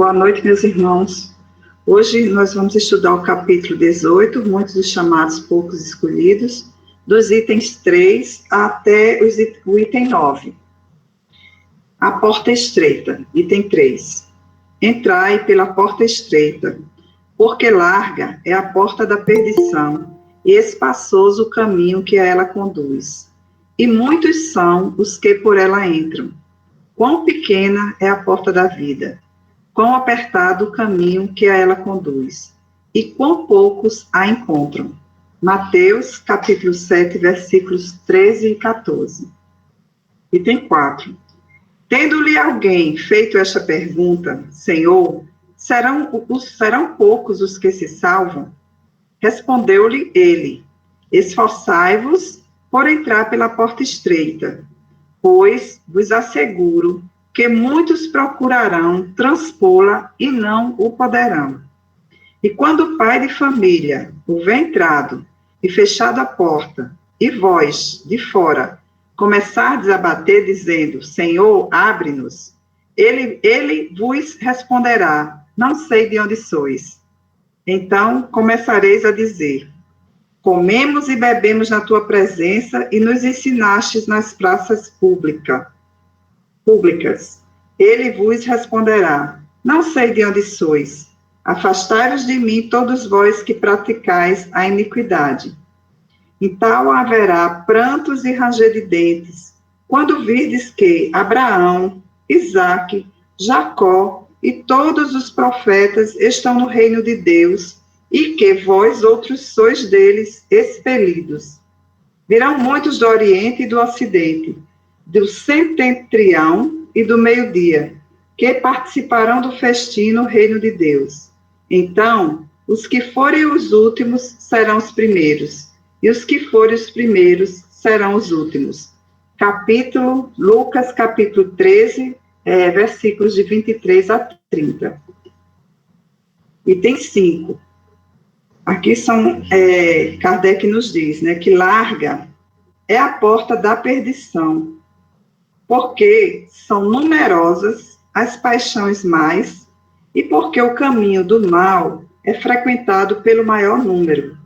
Boa noite, meus irmãos. Hoje nós vamos estudar o capítulo 18, muitos dos chamados poucos escolhidos, dos itens 3 até o item 9. A porta estreita, item 3. Entrai pela porta estreita, porque larga é a porta da perdição, e espaçoso o caminho que a ela conduz. E muitos são os que por ela entram. Quão pequena é a porta da vida, quão apertado o caminho que a ela conduz, e quão poucos a encontram. Mateus, capítulo 7, versículos 13 e 14. Item 4. Tendo-lhe alguém feito esta pergunta, Senhor, serão poucos os que se salvam? Respondeu-lhe ele, esforçai-vos por entrar pela porta estreita, pois vos asseguro que muitos procurarão transpô-la e não o poderão. E quando o pai de família houver entrado e fechado a porta, e vós, de fora, começardes a bater, dizendo, Senhor, abre-nos, ele vos responderá, não sei de onde sois. Então começareis a dizer, comemos e bebemos na tua presença e nos ensinastes nas praças públicas. Ele vos responderá, não sei de onde sois. Afastai-vos de mim, todos vós que praticais a iniquidade. Então haverá prantos e ranger de dentes, quando virdes que Abraão, Isaque, Jacó e todos os profetas estão no reino de Deus, e que vós outros sois deles expelidos. Virão muitos do Oriente e do Ocidente, do setentrião e do meio-dia, que participarão do festim no reino de Deus. Então, os que forem os últimos serão os primeiros, e os que forem os primeiros serão os últimos. Lucas, capítulo 13, versículos de 23 a 30. Item 5. Aqui Kardec nos diz, que larga é a porta da perdição, porque são numerosas as paixões mais, e porque o caminho do mal é frequentado pelo maior número.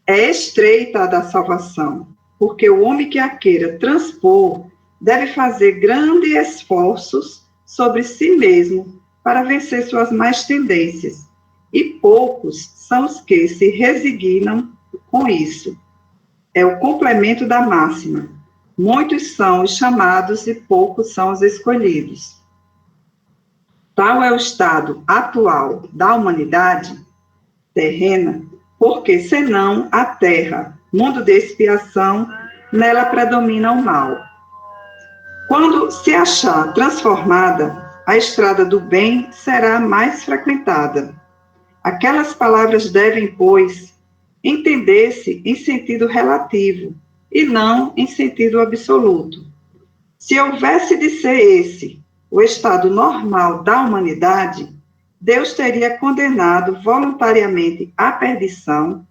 É estreita a da salvação, porque o homem que a queira transpor deve fazer grandes esforços sobre si mesmo para vencer suas más tendências, e poucos são os que se resignam com isso. É o complemento da máxima. Muitos são os chamados e poucos são os escolhidos. Tal é o estado atual da humanidade terrena, porque senão a terra, mundo de expiação, nela predomina o mal. Quando se achar transformada, a estrada do bem será mais frequentada. Aquelas palavras devem, pois, entender-se em sentido relativo e não em sentido absoluto. Se houvesse de ser esse o estado normal da humanidade, Deus teria condenado voluntariamente à perdição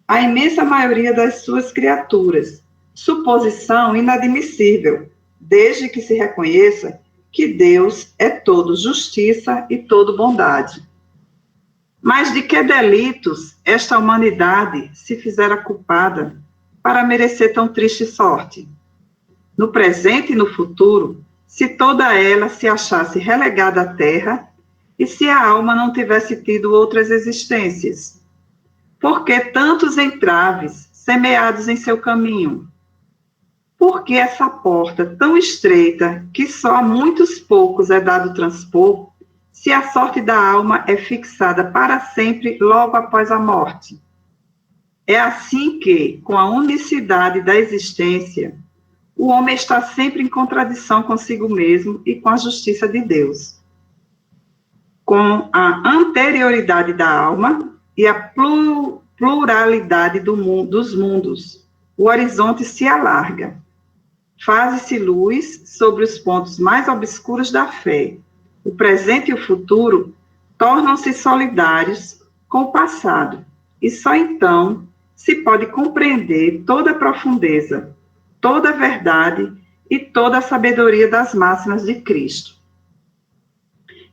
a imensa maioria das suas criaturas, suposição inadmissível, desde que se reconheça que Deus é todo justiça e todo bondade. Mas de que delitos esta humanidade se fizera culpada para merecer tão triste sorte? No presente e no futuro, se toda ela se achasse relegada à terra e se a alma não tivesse tido outras existências? Por que tantos entraves semeados em seu caminho? Por que essa porta tão estreita que só a muitos poucos é dado transpor, se a sorte da alma é fixada para sempre logo após a morte? É assim que, com a unicidade da existência, o homem está sempre em contradição consigo mesmo e com a justiça de Deus. Com a anterioridade da alma e a pluralidade dos mundos, o horizonte se alarga. Faze-se luz sobre os pontos mais obscuros da fé. O presente e o futuro tornam-se solidários com o passado, e só então se pode compreender toda a profundeza, toda a verdade e toda a sabedoria das máximas de Cristo.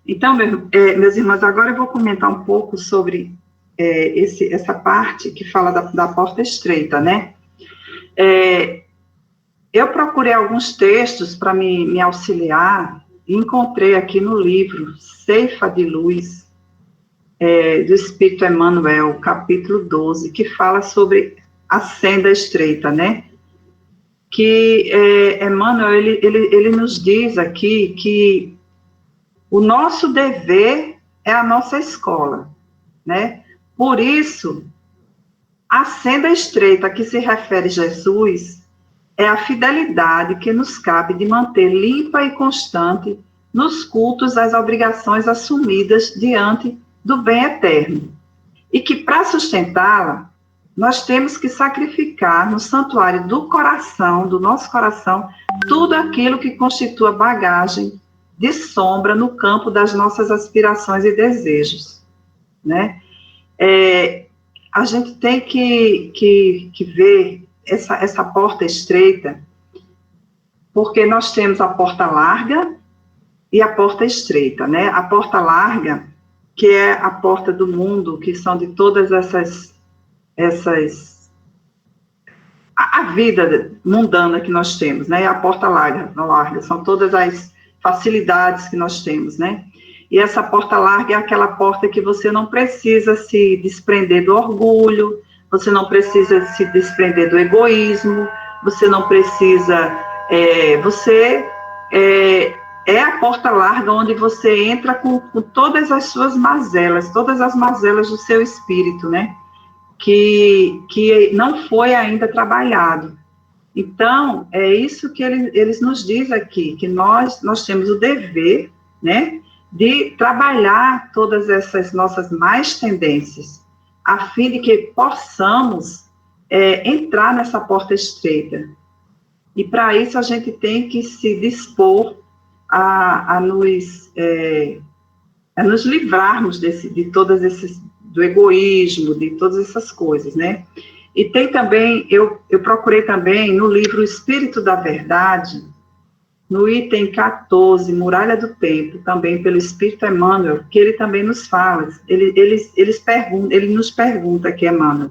Então, meus irmãos, agora eu vou comentar um pouco sobre essa parte que fala da porta estreita, né? Eu procurei alguns textos para me auxiliar e encontrei aqui no livro Ceifa de Luz, do Espírito Emmanuel, capítulo 12, que fala sobre a senda estreita, né? Que Emmanuel, ele nos diz aqui que o nosso dever é a nossa escola, né? Por isso, a senda estreita a que se refere Jesus é a fidelidade que nos cabe de manter limpa e constante nos cultos as obrigações assumidas diante do bem eterno. E que, para sustentá-la, nós temos que sacrificar no santuário do coração, do nosso coração, tudo aquilo que constitua bagagem de sombra no campo das nossas aspirações e desejos, né? A gente tem que ver essa porta estreita, porque nós temos a porta larga e a porta estreita, né? A porta larga, que é a porta do mundo, que são de todas a vida mundana que nós temos, né? A porta larga, são todas as facilidades que nós temos, né? E essa porta larga é aquela porta que você não precisa se desprender do orgulho, você não precisa se desprender do egoísmo, você não precisa, é a porta larga onde você entra com todas as suas mazelas, todas as mazelas do seu espírito, né? Que não foi ainda trabalhado. Então, é isso que eles nos dizem aqui, que nós temos o dever, né, de trabalhar todas essas nossas más tendências, a fim de que possamos entrar nessa porta estreita. E, para isso, a gente tem que se dispor a nos livrarmos de todas esses, do egoísmo, de todas essas coisas, né? E tem também, eu procurei também no livro Espírito da Verdade, no item 14, Muralha do Tempo, também pelo Espírito Emmanuel, que ele também nos fala, ele nos pergunta aqui, Emmanuel,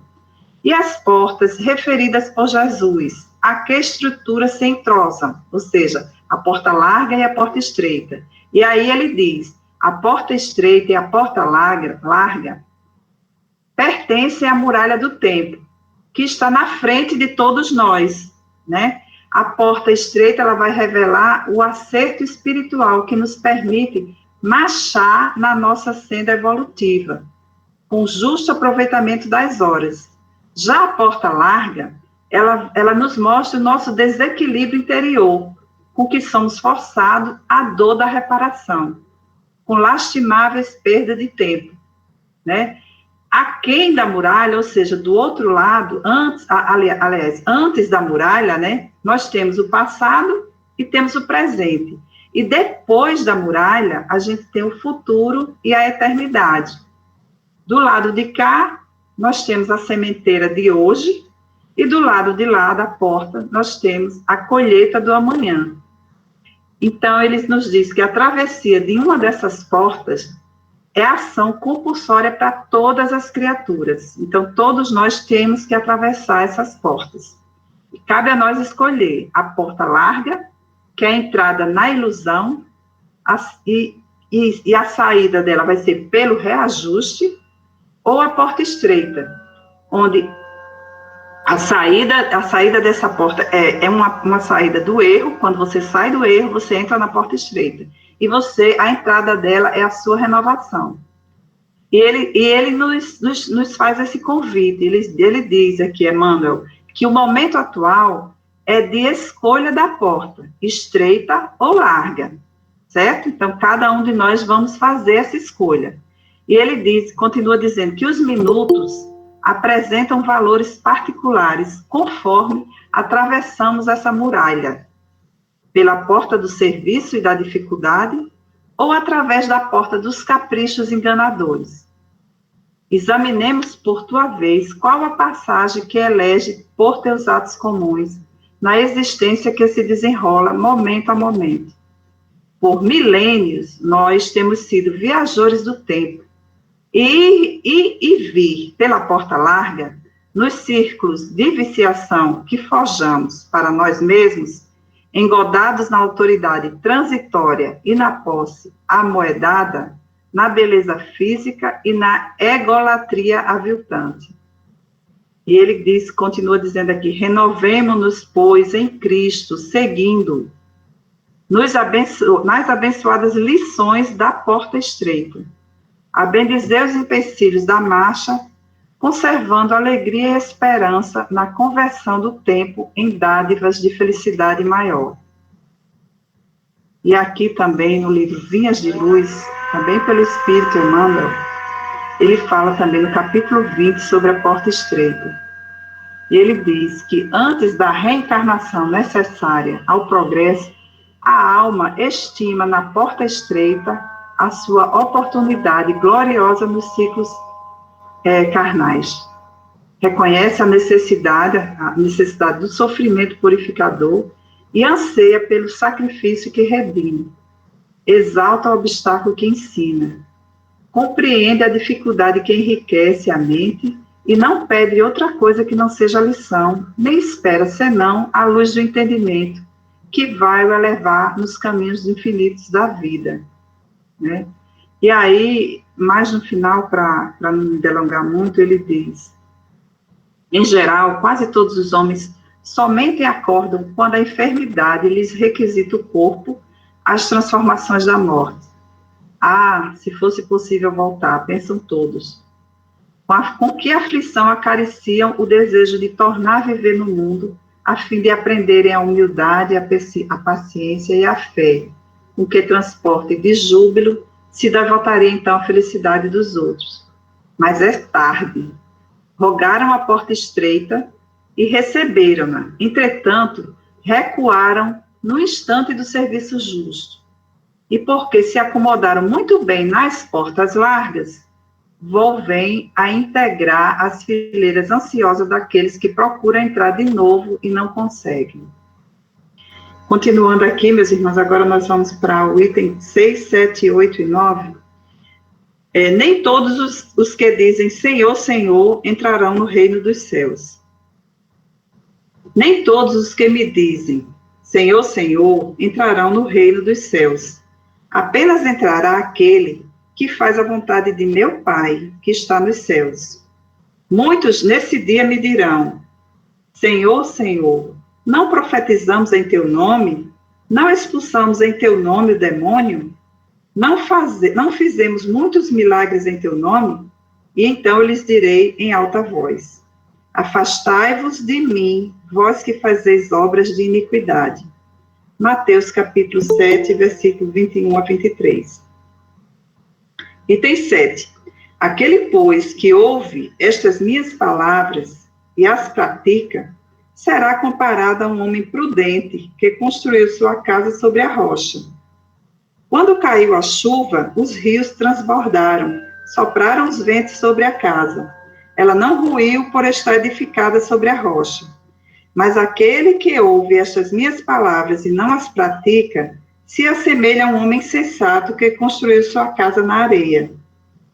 e as portas referidas por Jesus, a que estrutura se entrosam? Ou seja, a porta larga e a porta estreita. E aí ele diz, a porta estreita e a porta larga pertencem à muralha do tempo, que está na frente de todos nós, né? A porta estreita, ela vai revelar o acerto espiritual que nos permite marchar na nossa senda evolutiva, com justo aproveitamento das horas. Já a porta larga, ela nos mostra o nosso desequilíbrio interior, com que somos forçados à dor da reparação, com lastimáveis perdas de tempo, né? Aquém da muralha, ou seja, do outro lado, antes da muralha, né, nós temos o passado e temos o presente. E depois da muralha, a gente tem o futuro e a eternidade. Do lado de cá, nós temos a sementeira de hoje, e do lado de lá da porta, nós temos a colheita do amanhã. Então, eles nos dizem que a travessia de uma dessas portas é ação compulsória para todas as criaturas. Então, todos nós temos que atravessar essas portas. E cabe a nós escolher a porta larga, que é a entrada na ilusão, e a saída dela vai ser pelo reajuste, ou a porta estreita, onde a saída dessa porta é uma saída do erro. Quando você sai do erro, você entra na porta estreita. E a entrada dela é a sua renovação. E ele nos faz esse convite. Ele diz aqui, Emmanuel, que o momento atual é de escolha da porta, estreita ou larga, certo? Então, cada um de nós vamos fazer essa escolha. E ele continua dizendo que os minutos apresentam valores particulares conforme atravessamos essa muralha, pela porta do serviço e da dificuldade, ou através da porta dos caprichos enganadores. Examinemos, por tua vez, qual a passagem que elege por teus atos comuns, na existência que se desenrola momento a momento. por milênios, nós temos sido viajores do tempo e vir pela porta larga, nos círculos de viciação que forjamos para nós mesmos, engodados na autoridade transitória e na posse amoedada, na beleza física e na egolatria aviltante. E ele diz, continua dizendo aqui, renovemo-nos, pois, em Cristo, seguindo nas abençoadas lições da porta estreita, a bendizer os empecilhos da marcha, conservando alegria e esperança na conversão do tempo em dádivas de felicidade maior. E aqui também, no livro Vinhas de Luz, também pelo Espírito Emmanuel, ele fala também no capítulo 20 sobre a porta estreita. E ele diz que antes da reencarnação necessária ao progresso, a alma estima na porta estreita a sua oportunidade gloriosa nos ciclos carnais. Reconhece a necessidade do sofrimento purificador e anseia pelo sacrifício que redime. Exalta o obstáculo que ensina. Compreende a dificuldade que enriquece a mente e não pede outra coisa que não seja a lição, nem espera senão a luz do entendimento, que vai o elevar nos caminhos infinitos da vida. Né? E aí, mais no final, para não me delongar muito, ele diz, em geral, quase todos os homens somente acordam quando a enfermidade lhes requisita o corpo às transformações da morte. Ah, se fosse possível voltar, pensam todos. Com que aflição acariciam o desejo de tornar a viver no mundo, a fim de aprenderem a humildade, a paciência e a fé, com que transporte de júbilo se devotaria então à felicidade dos outros. Mas é tarde. Rogaram a porta estreita e receberam-na. Entretanto, recuaram no instante do serviço justo. E porque se acomodaram muito bem nas portas largas, volvem a integrar as fileiras ansiosas daqueles que procuram entrar de novo e não conseguem. Continuando aqui, meus irmãos, agora nós vamos para o item 6, 7, 8 e 9. Nem todos os que dizem Senhor, Senhor, entrarão no reino dos céus. Nem todos os que me dizem Senhor, Senhor, entrarão no reino dos céus. Apenas entrará aquele que faz a vontade de meu Pai, que está nos céus. Muitos nesse dia me dirão, Senhor, Senhor, não profetizamos em teu nome? Não expulsamos em teu nome o demônio? Não fizemos muitos milagres em teu nome? E então eu lhes direi em alta voz, afastai-vos de mim, vós que fazeis obras de iniquidade. Mateus capítulo 7, versículo 21 a 23. Item 7. Aquele, pois, que ouve estas minhas palavras e as pratica, será comparado a um homem prudente que construiu sua casa sobre a rocha. Quando caiu a chuva, os rios transbordaram, sopraram os ventos sobre a casa. Ela não ruiu por estar edificada sobre a rocha. Mas aquele que ouve estas minhas palavras e não as pratica, se assemelha a um homem sensato que construiu sua casa na areia.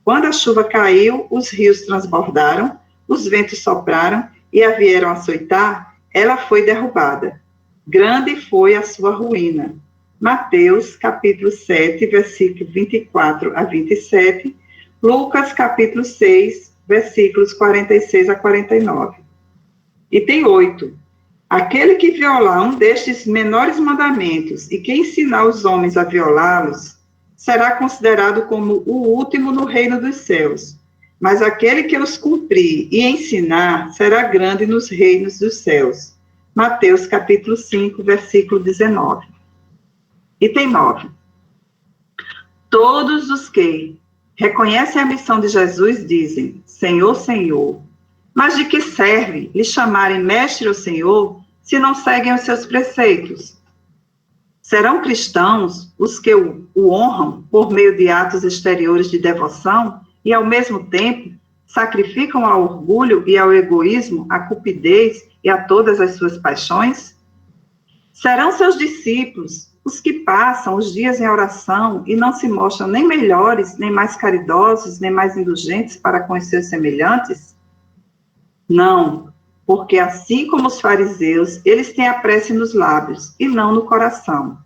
Quando a chuva caiu, os rios transbordaram, os ventos sopraram e a vieram açoitar, ela foi derrubada. Grande foi a sua ruína. Mateus, capítulo 7, versículo 24 a 27, Lucas, capítulo 6, versículos 46 a 49. Item 8. Aquele que violar um destes menores mandamentos e que ensinar os homens a violá-los, será considerado como o último no reino dos céus. Mas aquele que os cumprir e ensinar, será grande nos reinos dos céus. Mateus, capítulo 5, versículo 19. Item 9. Todos os que reconhecem a missão de Jesus dizem, Senhor, Senhor. Mas de que serve lhe chamarem mestre ou senhor, se não seguem os seus preceitos? Serão cristãos os que o honram por meio de atos exteriores de devoção e, ao mesmo tempo, sacrificam ao orgulho e ao egoísmo, à cupidez e a todas as suas paixões? Serão seus discípulos os que passam os dias em oração e não se mostram nem melhores, nem mais caridosos, nem mais indulgentes para com os seus semelhantes? Não, porque assim como os fariseus, eles têm a prece nos lábios e não no coração.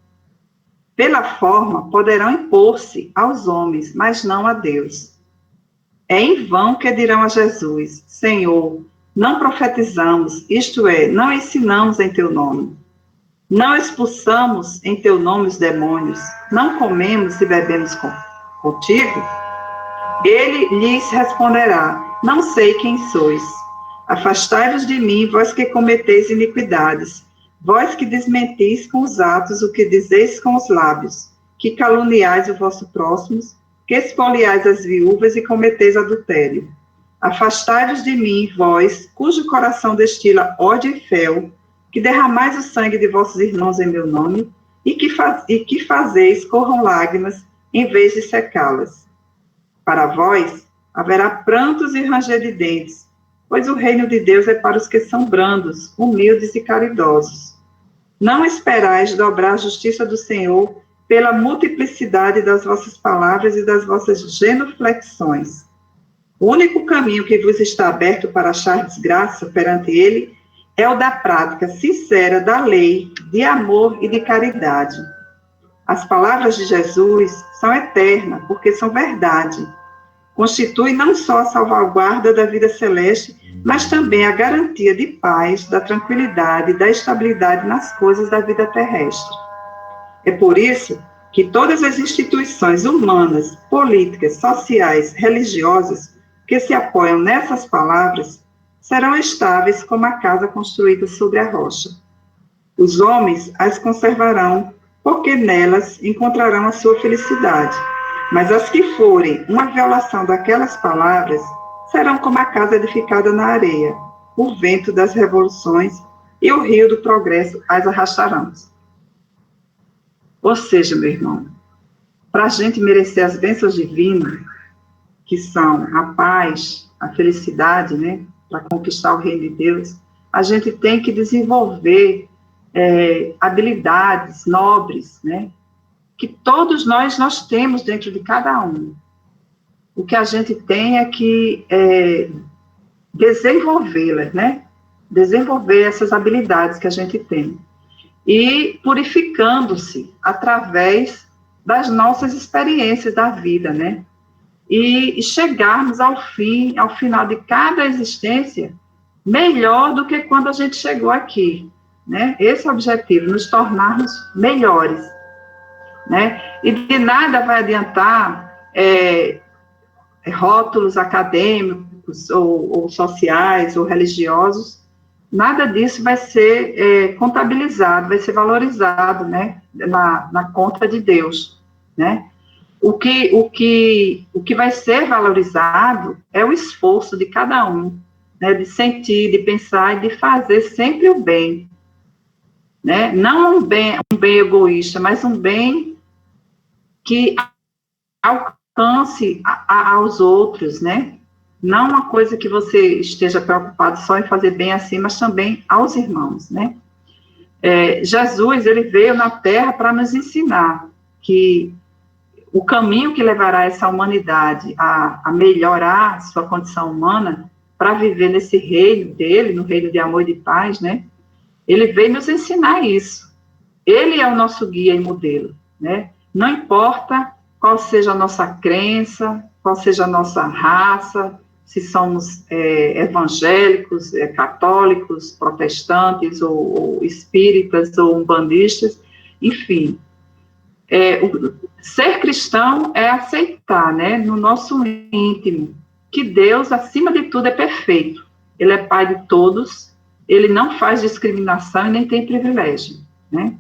Pela forma, poderão impor-se aos homens, mas não a Deus. É em vão que dirão a Jesus: Senhor, não profetizamos, isto é, não ensinamos em teu nome. Não expulsamos em teu nome os demônios, não comemos e bebemos contigo? Ele lhes responderá: Não sei quem sois. Afastai-vos de mim, vós que cometeis iniquidades, vós que desmentis com os atos o que dizeis com os lábios, que caluniais o vosso próximo, que expoliais as viúvas e cometeis adultério. Afastai-vos de mim, vós, cujo coração destila ódio e fel, que derramais o sangue de vossos irmãos em meu nome, e que fazeis corram lágrimas, em vez de secá-las. Para vós, haverá prantos e ranger de dentes, pois o reino de Deus é para os que são brandos, humildes e caridosos. Não esperais dobrar a justiça do Senhor pela multiplicidade das vossas palavras e das vossas genuflexões. O único caminho que vos está aberto para achar desgraça perante ele é o da prática sincera da lei, de amor e de caridade. As palavras de Jesus são eternas, porque são verdade. Constitui não só a salvaguarda da vida celeste, mas também a garantia de paz, da tranquilidade e da estabilidade nas coisas da vida terrestre. É por isso que todas as instituições humanas, políticas, sociais, religiosas, que se apoiam nessas palavras, serão estáveis como a casa construída sobre a rocha. Os homens as conservarão, porque nelas encontrarão a sua felicidade. Mas as que forem uma violação daquelas palavras, serão como a casa edificada na areia, o vento das revoluções e o rio do progresso as arrastarão. Ou seja, meu irmão, para a gente merecer as bênçãos divinas, que são a paz, a felicidade, né, para conquistar o reino de Deus, a gente tem que desenvolver habilidades nobres, né, que todos nós temos dentro de cada um. O que a gente tem é que desenvolvê-las, né, desenvolver essas habilidades que a gente tem, e purificando-se através das nossas experiências da vida, né, e chegarmos ao final de cada existência, melhor do que quando a gente chegou aqui, né? Esse é o objetivo, nos tornarmos melhores, né? E de nada vai adiantar rótulos acadêmicos, ou sociais, ou religiosos, nada disso vai ser contabilizado, vai ser valorizado, né? Na conta de Deus, né? O que vai ser valorizado é o esforço de cada um, né, de sentir, de pensar e de fazer sempre o bem, né? Não um bem egoísta, mas um bem que alcance aos outros, né? Não uma coisa que você esteja preocupado só em fazer bem assim, mas também aos irmãos, né? Jesus, ele veio na Terra para nos ensinar que o caminho que levará essa humanidade a melhorar sua condição humana para viver nesse reino dele, no reino de amor e de paz, né? Ele veio nos ensinar isso. Ele é o nosso guia e modelo, né? Não importa qual seja a nossa crença, qual seja a nossa raça, se somos evangélicos, católicos, protestantes, ou espíritas, ou umbandistas, enfim. Ser cristão é aceitar, né, no nosso íntimo, que Deus, acima de tudo, é perfeito. Ele é Pai de todos, ele não faz discriminação e nem tem privilégio, né?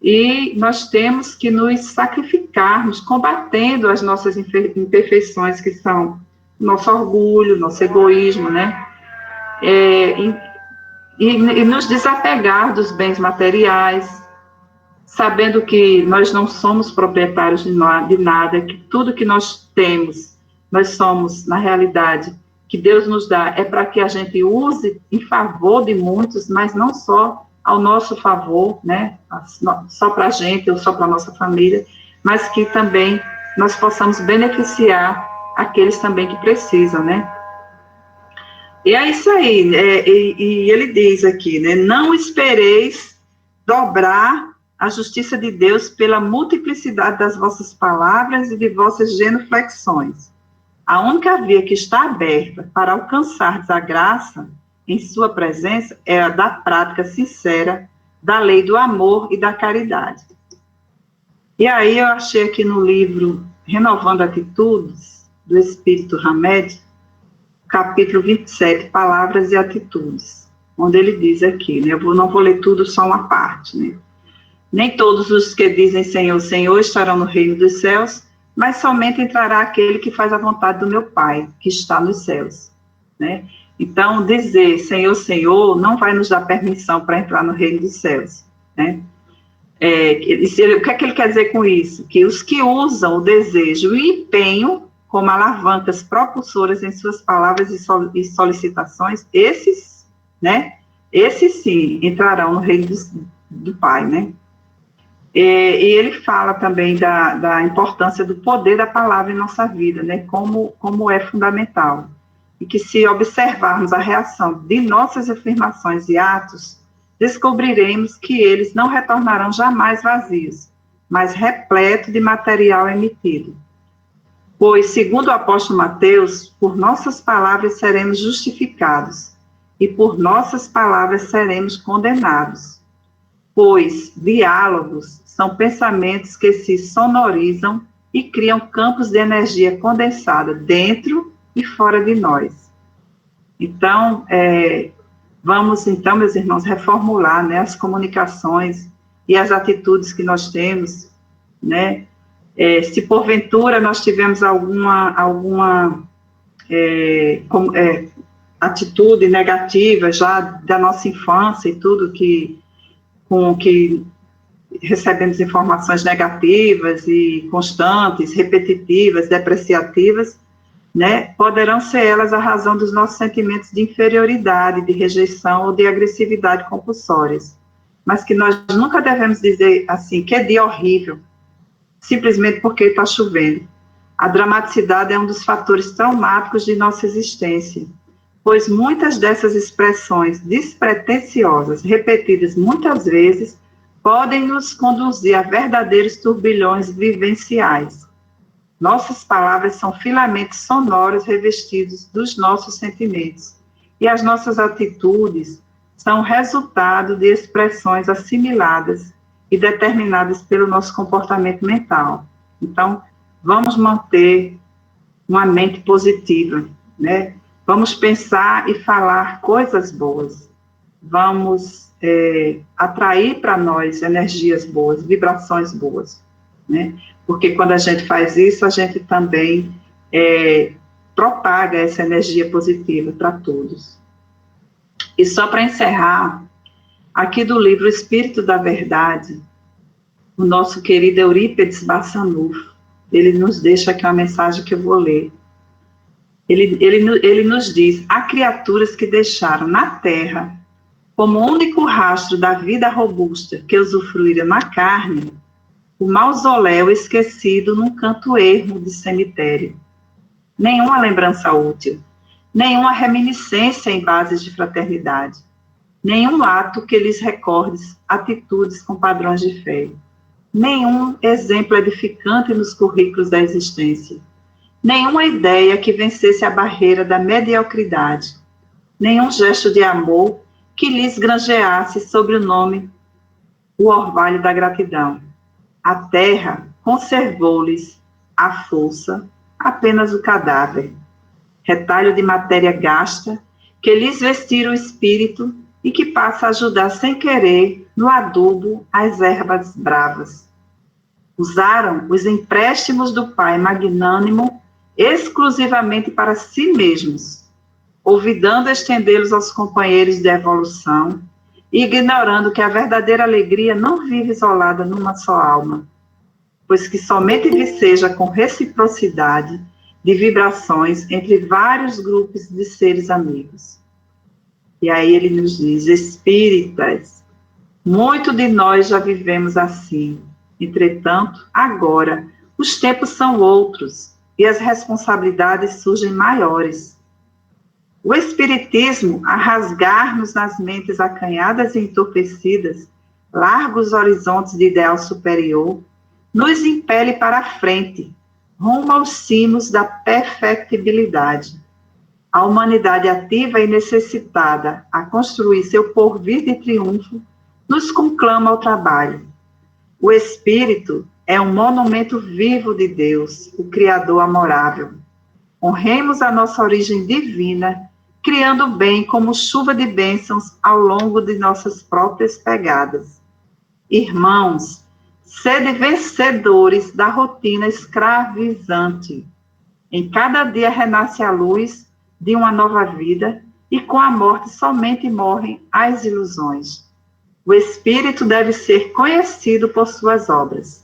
E nós temos que nos sacrificarmos, combatendo as nossas imperfeições, que são nosso orgulho, nosso egoísmo, né? E nos desapegar dos bens materiais, sabendo que nós não somos proprietários de nada, que tudo que nós temos, nós somos, na realidade, que Deus nos dá, é para que a gente use em favor de muitos, mas não só ao nosso favor, né, só para a gente ou só para a nossa família, mas que também nós possamos beneficiar aqueles também que precisam, né. E é isso aí, e ele diz aqui, né, não espereis dobrar a justiça de Deus pela multiplicidade das vossas palavras e de vossas genuflexões. A única via que está aberta para alcançar a graça em sua presença é a da prática sincera da lei do amor e da caridade. E aí eu achei aqui no livro Renovando Atitudes, do Espírito Hamed, capítulo 27, Palavras e Atitudes, onde ele diz aqui, né, eu não vou ler tudo, só uma parte, né? Nem todos os que dizem Senhor, Senhor estarão no reino dos céus, mas somente entrará aquele que faz a vontade do meu Pai, que está nos céus, né? Então, dizer Senhor, Senhor, não vai nos dar permissão para entrar no reino dos céus, né? O que é que ele quer dizer com isso? Que os que usam o desejo e o empenho como alavancas propulsoras em suas palavras e solicitações, esses, né? Esses sim entrarão no reino do Pai, né? E ele fala também da importância do poder da palavra em nossa vida, né? Como é fundamental. E que se observarmos a reação de nossas afirmações e atos, descobriremos que eles não retornarão jamais vazios, mas repleto de material emitido. Pois, segundo o apóstolo Mateus, por nossas palavras seremos justificados, e por nossas palavras seremos condenados. Pois diálogos são pensamentos que se sonorizam e criam campos de energia condensada dentro e fora de nós. Então, vamos, então, meus irmãos, reformular, né, as comunicações e as atitudes que nós temos, né? Se porventura nós tivemos alguma atitude negativa já da nossa infância e tudo que recebemos informações negativas e constantes, repetitivas, depreciativas, né, poderão ser elas a razão dos nossos sentimentos de inferioridade, de rejeição ou de agressividade compulsórias, mas que nós nunca devemos dizer assim, que dia horrível, simplesmente porque está chovendo. A dramaticidade é um dos fatores traumáticos de nossa existência, pois muitas dessas expressões despretensiosas, repetidas muitas vezes, podem nos conduzir a verdadeiros turbilhões vivenciais. Nossas palavras são filamentos sonoros revestidos dos nossos sentimentos, e as nossas atitudes são resultado de expressões assimiladas e determinadas pelo nosso comportamento mental. Então, vamos manter uma mente positiva, né? Vamos pensar e falar coisas boas. Vamos atrair para nós energias boas, vibrações boas, né? Porque quando a gente faz isso, a gente também propaga essa energia positiva para todos. E só para encerrar, aqui do livro Espírito da Verdade, o nosso querido Eurípides Barçanufo, ele nos deixa aqui uma mensagem que eu vou ler. Ele nos diz: há criaturas que deixaram na terra, como único rastro da vida robusta que usufruíram na carne, o mausoléu esquecido num canto ermo de cemitério. Nenhuma lembrança útil, nenhuma reminiscência em bases de fraternidade, nenhum ato que lhes recorde atitudes com padrões de fé, nenhum exemplo edificante nos currículos da existência, nenhuma ideia que vencesse a barreira da mediocridade, nenhum gesto de amor que lhes granjeasse sobre o nome o orvalho da gratidão. A terra conservou-lhes a força, apenas o cadáver, retalho de matéria gasta, que lhes vestira o espírito e que passa a ajudar sem querer no adubo as ervas bravas. Usaram os empréstimos do Pai magnânimo exclusivamente para si mesmos, olvidando estendê-los aos companheiros de evolução, ignorando que a verdadeira alegria não vive isolada numa só alma, pois que somente viceja com reciprocidade de vibrações entre vários grupos de seres amigos. E aí ele nos diz: espíritas, Muito de nós já vivemos assim. Entretanto, agora, os tempos são outros e as responsabilidades surgem maiores. O Espiritismo, a rasgar-nos nas mentes acanhadas e entorpecidas, largos horizontes de ideal superior, nos impele para a frente, rumo aos cimos da perfectibilidade. A humanidade ativa e necessitada a construir seu porvir de triunfo nos conclama ao trabalho. O Espírito é um monumento vivo de Deus, o Criador amorável. Honremos a nossa origem divina, criando o bem como chuva de bênçãos ao longo de nossas próprias pegadas. Irmãos, sede vencedores da rotina escravizante. Em cada dia renasce a luz de uma nova vida e com a morte somente morrem as ilusões. O Espírito deve ser conhecido por suas obras.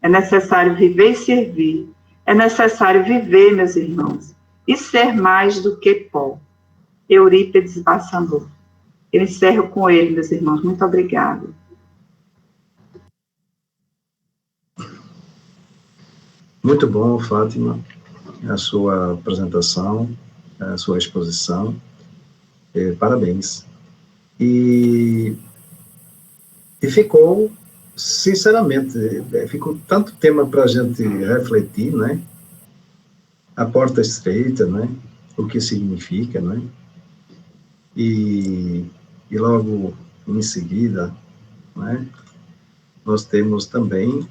É necessário viver e servir. É necessário viver, meus irmãos, e ser mais do que pó. Eurípides Bassanufo. Eu encerro com ele, meus irmãos. Muito obrigada. Muito bom, Fátima, a sua apresentação, a sua exposição. Parabéns. E ficou, sinceramente, ficou tanto tema para a gente refletir, né? A porta estreita, né? O que significa, né? E logo em seguida, né? Nós temos também,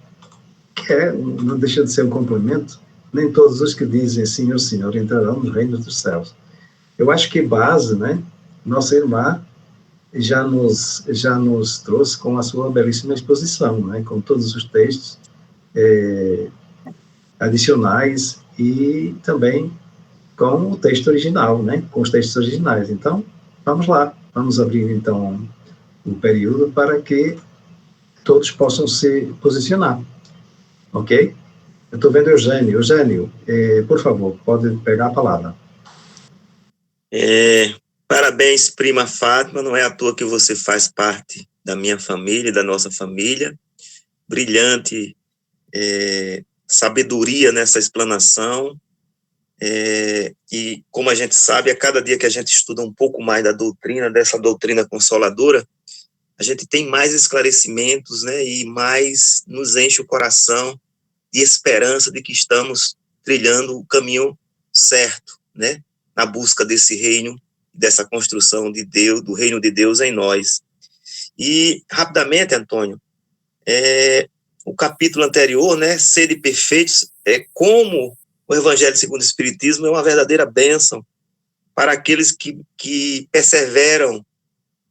não deixa de ser um complemento, nem todos os que dizem Senhor, Senhor entrarão no reino dos céus. Eu acho que base, né? Nossa irmã já nos trouxe com a sua belíssima exposição, né? Com todos os textos adicionais e também com o texto original, né? Com os textos originais. Então, vamos lá. Vamos abrir, então, o período para que todos possam se posicionar. Ok? Eu estou vendo Eugênio. Eugênio, por favor, pode pegar a palavra. Parabéns, prima Fátima, não é à toa que você faz parte da minha família, da nossa família. Brilhante sabedoria nessa explanação. E, como a gente sabe, a cada dia que a gente estuda um pouco mais da doutrina, dessa doutrina consoladora, a gente tem mais esclarecimentos, né, e mais nos enche o coração de esperança de que estamos trilhando o caminho certo, né, na busca desse reino, dessa construção de Deus, do reino de Deus em nós. E, rapidamente, Antônio, o capítulo anterior, né, sede perfeitos, como o Evangelho segundo o Espiritismo é uma verdadeira bênção para aqueles que perseveram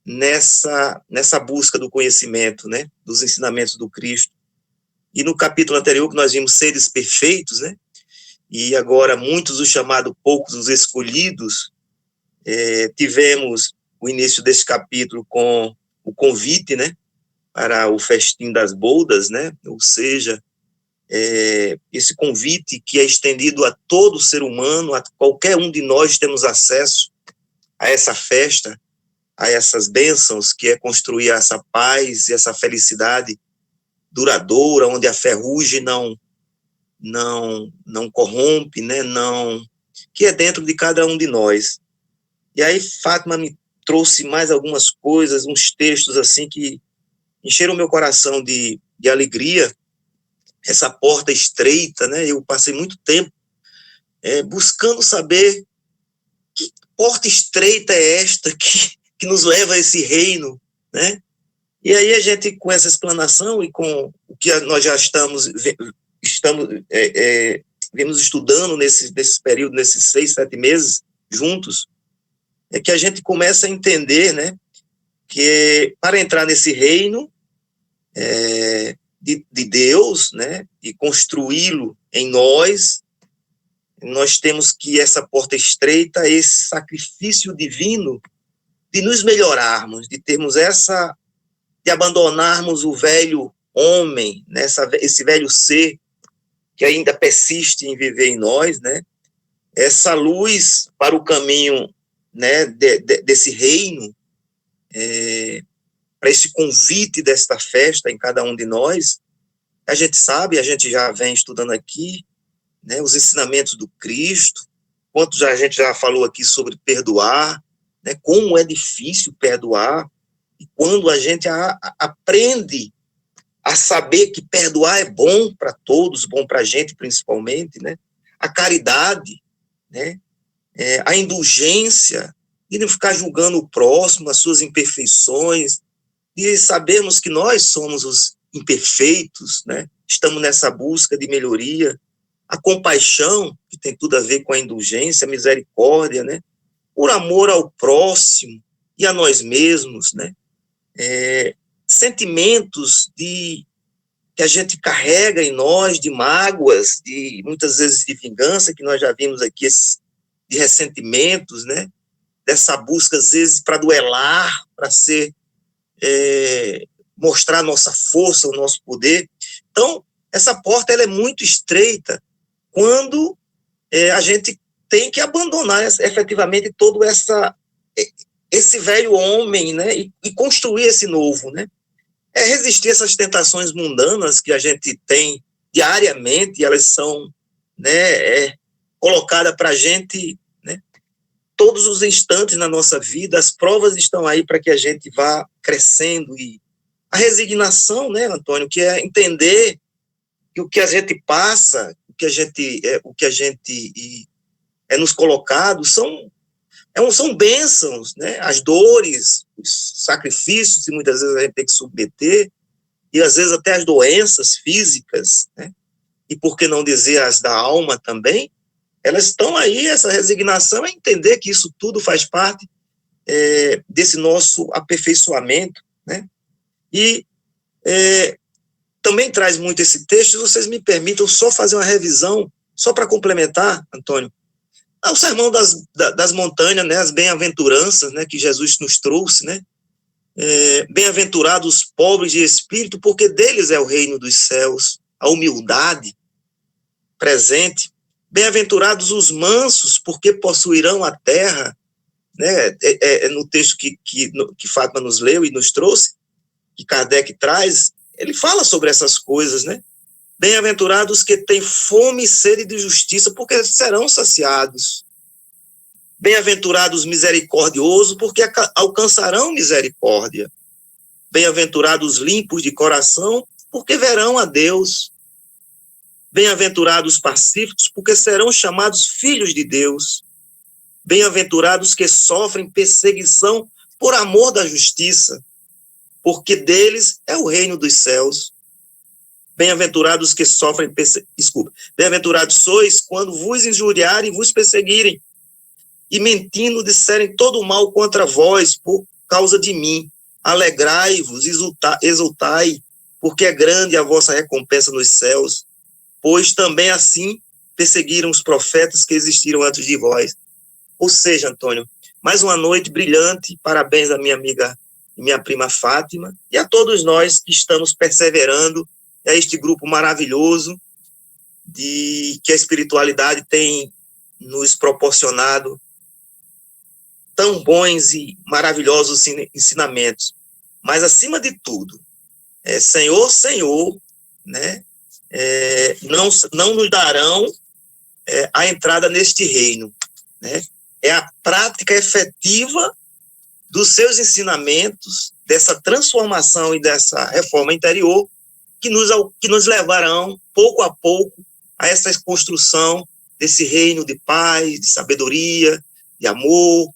nessa busca do conhecimento, né, dos ensinamentos do Cristo. E no capítulo anterior, que nós vimos seres perfeitos, né, e agora muitos os chamados, poucos os escolhidos, tivemos o início desse capítulo com o convite, né, para o festim das bodas, né, ou seja, esse convite que é estendido a todo ser humano, a qualquer um de nós temos acesso a essa festa, a essas bênçãos, que é construir essa paz e essa felicidade duradoura, onde a ferrugem não corrompe, né, que é dentro de cada um de nós. E aí Fátima me trouxe mais algumas coisas, uns textos assim que encheram o meu coração de alegria. Essa porta estreita, né, eu passei muito tempo buscando saber que porta estreita é esta que nos leva a esse reino, né? E aí a gente, com essa explanação e com o que nós já vemos estudando nesse período, nesses 6, 7 meses juntos, é que a gente começa a entender, né, que para entrar nesse reino de Deus, né, e construí-lo em nós temos que essa porta estreita, esse sacrifício divino de nos melhorarmos, de termos de abandonarmos o velho homem, né, esse velho ser que ainda persiste em viver em nós, né, essa luz para o caminho, né, desse reino, para esse convite desta festa em cada um de nós, a gente sabe, a gente já vem estudando aqui, né, os ensinamentos do Cristo, quanto a gente já falou aqui sobre perdoar, né, como é difícil perdoar, e quando a gente aprende a saber que perdoar é bom para todos, bom para a gente principalmente, né, a caridade, né, a indulgência, de não ficar julgando o próximo, as suas imperfeições, e sabermos que nós somos os imperfeitos, né, estamos nessa busca de melhoria, a compaixão, que tem tudo a ver com a indulgência, a misericórdia, né, por amor ao próximo e a nós mesmos, né, sentimentos que a gente carrega em nós, de mágoas, de muitas vezes de vingança, que nós já vimos aqui, de ressentimentos, né, dessa busca, às vezes, para duelar, para ser, mostrar a nossa força, o nosso poder. Então, essa porta ela é muito estreita quando a gente tem que abandonar efetivamente todo esse velho homem, né, e construir esse novo, né, resistir a essas tentações mundanas que a gente tem diariamente, e elas são, né, colocadas para a gente, né, todos os instantes na nossa vida. As provas estão aí para que a gente vá crescendo, e a resignação, né, Antônio, que é entender que o que a gente passa, o que a gente é nos colocado são bênçãos, né? As dores, os sacrifícios, e muitas vezes a gente tem que submeter, e às vezes até as doenças físicas, né? E por que não dizer as da alma também, elas estão aí. Essa resignação é entender que isso tudo faz parte desse nosso aperfeiçoamento, né? E também traz muito esse texto. Se vocês me permitam só fazer uma revisão, só para complementar, Antônio, o sermão das montanhas, né, as bem-aventuranças, né, que Jesus nos trouxe, né, bem-aventurados os pobres de espírito, porque deles é o reino dos céus, a humildade presente, bem-aventurados os mansos, porque possuirão a terra, né, no texto que Fátima nos leu e nos trouxe, que Kardec traz, ele fala sobre essas coisas, né, bem-aventurados que têm fome e sede de justiça, porque serão saciados. Bem-aventurados misericordiosos, porque alcançarão misericórdia. Bem-aventurados limpos de coração, porque verão a Deus. Bem-aventurados pacíficos, porque serão chamados filhos de Deus. Bem-aventurados que sofrem perseguição por amor da justiça, porque deles é o reino dos céus. Bem-aventurados que sofrem bem-aventurados sois quando vos injuriarem e vos perseguirem, e mentindo disserem todo o mal contra vós por causa de mim. Alegrai-vos, exultai, porque é grande a vossa recompensa nos céus, pois também assim perseguiram os profetas que existiram antes de vós. Ou seja, Antônio, mais uma noite brilhante. Parabéns à minha amiga e minha prima Fátima, e a todos nós que estamos perseverando, a este grupo maravilhoso que a espiritualidade tem nos proporcionado tão bons e maravilhosos ensinamentos. Mas, acima de tudo, Senhor, Senhor, né, não nos darão a entrada neste reino, né? É a prática efetiva dos seus ensinamentos, dessa transformação e dessa reforma interior, que nos levarão, pouco a pouco, a essa construção desse reino de paz, de sabedoria, de amor,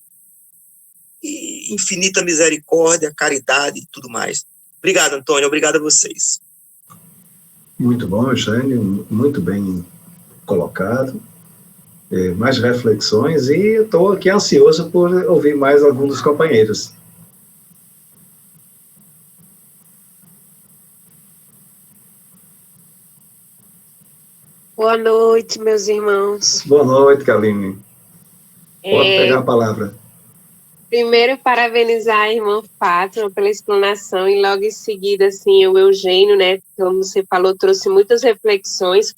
e infinita misericórdia, caridade e tudo mais. Obrigado, Antônio. Obrigado a vocês. Muito bom, Eugênio. Muito bem colocado. Mais reflexões, e estou aqui ansioso por ouvir mais algum dos companheiros. Boa noite, meus irmãos. Boa noite, Kaline. Pode pegar a palavra. Primeiro, parabenizar a irmã Fátima pela explanação, e logo em seguida, assim, o Eugênio, né, como você falou, trouxe muitas reflexões.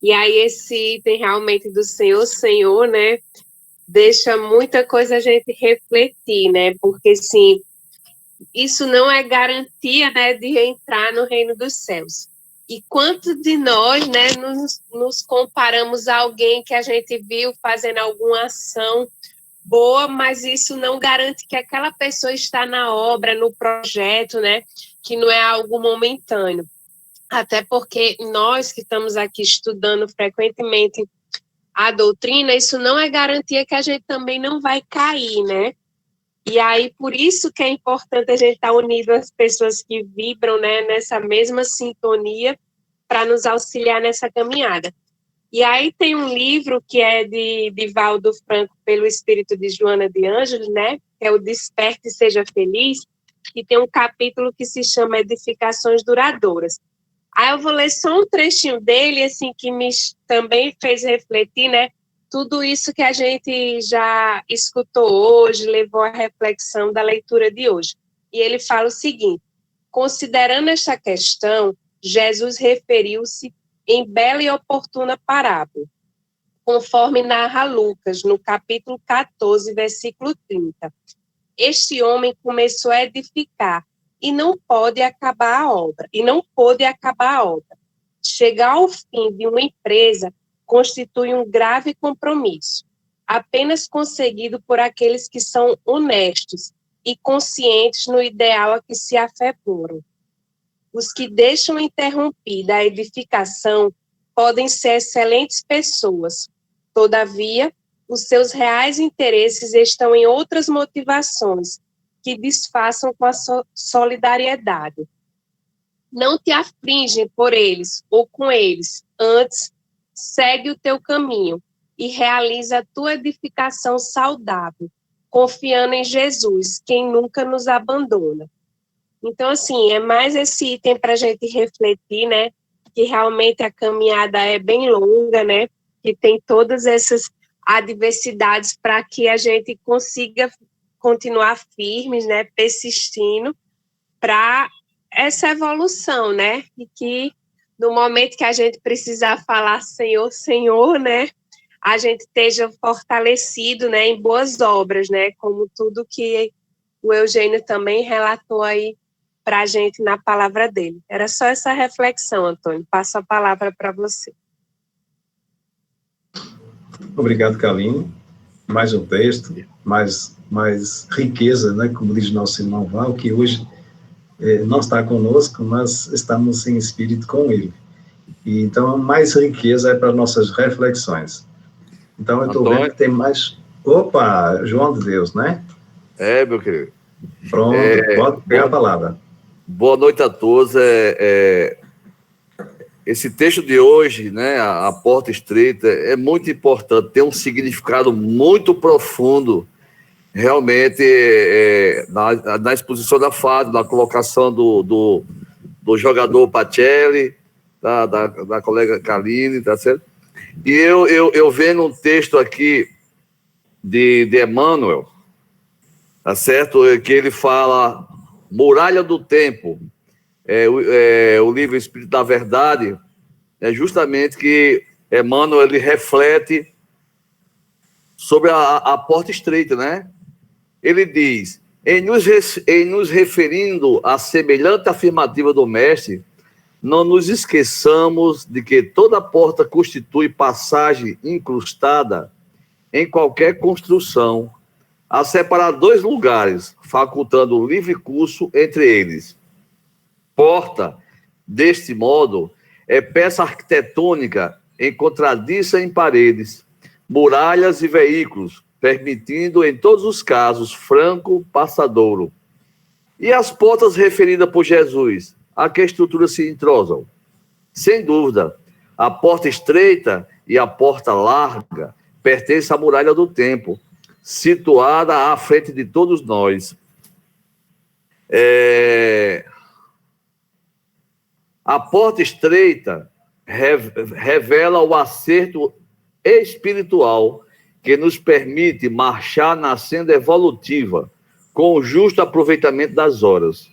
E aí esse item realmente do Senhor, Senhor, né, deixa muita coisa a gente refletir, né, porque, assim, isso não é garantia, né, de entrar no reino dos céus. E quantos de nós, né, nos comparamos a alguém que a gente viu fazendo alguma ação boa, mas isso não garante que aquela pessoa está na obra, no projeto, né, que não é algo momentâneo. Até porque nós que estamos aqui estudando frequentemente a doutrina, isso não é garantia que a gente também não vai cair, né? E aí, por isso que é importante a gente estar unido às pessoas que vibram, né, nessa mesma sintonia, para nos auxiliar nessa caminhada. E aí tem um livro que é de Valdo Franco, pelo espírito de Joana de Ângeles, né, que é o Desperte e Seja Feliz, que tem um capítulo que se chama Edificações Duradouras. Aí eu vou ler só um trechinho dele, assim, que me também fez refletir, né, tudo isso que a gente já escutou hoje, levou à reflexão da leitura de hoje. E ele fala o seguinte: considerando esta questão, Jesus referiu-se em bela e oportuna parábola, conforme narra Lucas, no capítulo 14, versículo 30. Este homem começou a edificar e não pôde acabar a obra. Chegar ao fim de uma empresa constitui um grave compromisso, apenas conseguido por aqueles que são honestos e conscientes no ideal a que se afeturam. Os que deixam interrompida a edificação podem ser excelentes pessoas, todavia, os seus reais interesses estão em outras motivações que disfarçam com a solidariedade. Não te afligem por eles ou com eles, antes, segue o teu caminho e realiza a tua edificação saudável, confiando em Jesus, quem nunca nos abandona. Então, assim, é mais esse item para a gente refletir, né, que realmente a caminhada é bem longa, né, que tem todas essas adversidades para que a gente consiga continuar firmes, né, persistindo para essa evolução, né, e que no momento que a gente precisar falar Senhor, Senhor, né, a gente esteja fortalecido, né, em boas obras, né, como tudo que o Eugênio também relatou aí para a gente na palavra dele. Era só essa reflexão, Antônio. Passo a palavra para você. Obrigado, Kaline. Mais um texto, mais riqueza, né, como diz nosso irmão Val, que hoje não está conosco, mas estamos em espírito com ele. E, então, mais riqueza é para nossas reflexões. Então, eu estou vendo que tem mais... Opa, João de Deus, né? Meu querido. Pronto, pode pegar a palavra. Boa noite a todos. Esse texto de hoje, né, a porta estreita, é muito importante, tem um significado muito profundo, realmente, na exposição da Fátima, na colocação do jogador Pacelli, da colega Kaline, tá certo? E eu vendo um texto aqui de Emmanuel, tá certo? Que ele fala Muralha do Tempo, o livro Espírito da Verdade, é justamente que Emmanuel ele reflete sobre a porta estreita, né? Ele diz, em nos referindo à semelhante afirmativa do mestre, não nos esqueçamos de que toda porta constitui passagem incrustada em qualquer construção, a separar dois lugares, facultando livre curso entre eles. Porta, deste modo, é peça arquitetônica encontradiça em paredes, muralhas e veículos, permitindo, em todos os casos, franco passadouro. E as portas referidas por Jesus, a que estrutura se entrosam? Sem dúvida, a porta estreita e a porta larga pertencem à muralha do tempo, situada à frente de todos nós. A porta estreita revela o acerto espiritual que nos permite marchar na senda evolutiva com o justo aproveitamento das horas.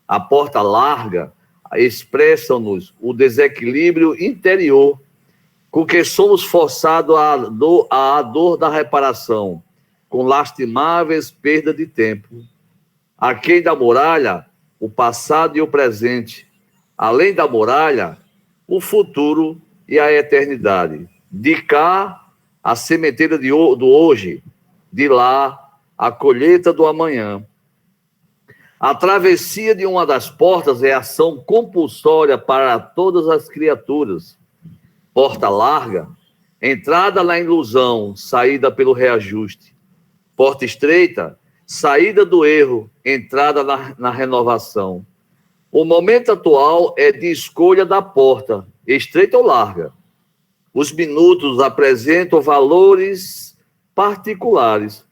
A porta larga expressa-nos o desequilíbrio interior com que somos forçados à dor da reparação, com lastimáveis perdas de tempo. Aquém da muralha, o passado e o presente. Além da muralha, o futuro e a eternidade. De cá, a sementeira do hoje. De lá, a colheita do amanhã. A travessia de uma das portas é ação compulsória para todas as criaturas. Porta larga, entrada na ilusão, saída pelo reajuste. Porta estreita, saída do erro, entrada na renovação. O momento atual é de escolha da porta, estreita ou larga. Os minutos apresentam valores particulares.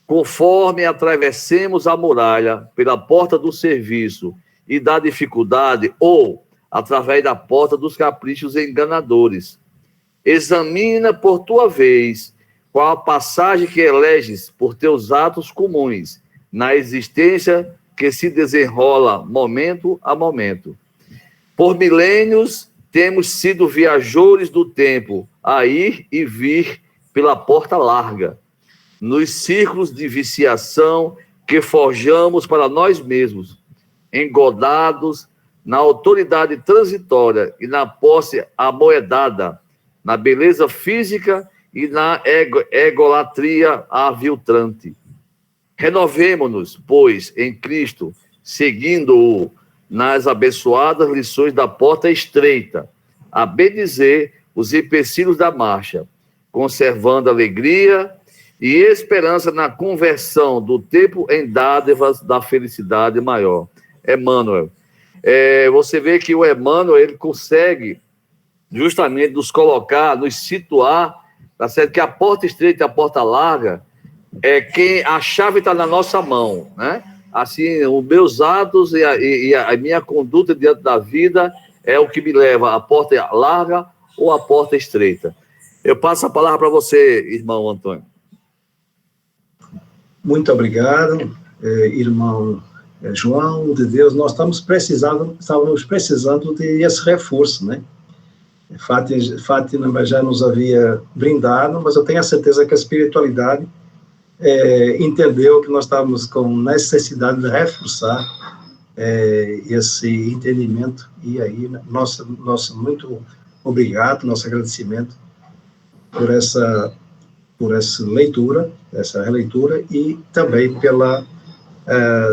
Conforme atravessemos a muralha pela porta do serviço e da dificuldade, ou através da porta dos caprichos enganadores. Examina por tua vez qual a passagem que eleges por teus atos comuns na existência que se desenrola momento a momento. Por milênios temos sido viajores do tempo, a ir e vir pela porta larga, nos círculos de viciação que forjamos para nós mesmos, engodados na autoridade transitória e na posse amoedada, na beleza física e na egolatria aviltrante. Renovemo-nos, pois, em Cristo, seguindo-o nas abençoadas lições da porta estreita, a bendizer os empecilhos da marcha, conservando alegria e esperança na conversão do tempo em dádivas da felicidade maior. Emmanuel. Você vê que o Emmanuel, ele consegue justamente nos colocar, nos situar, tá certo? Que a porta estreita e a porta larga a chave está na nossa mão, né? Assim, os meus atos e a minha conduta diante da vida é o que me leva à porta larga ou à porta estreita. Eu passo a palavra para você, irmão Antônio. Muito obrigado, irmão João de Deus. Nós estávamos precisando de esse reforço, né? Fátima já nos havia brindado, mas eu tenho a certeza que a espiritualidade entendeu que nós estávamos com necessidade de reforçar esse entendimento, e aí nosso muito obrigado, nosso agradecimento por essa leitura, essa releitura, e também pela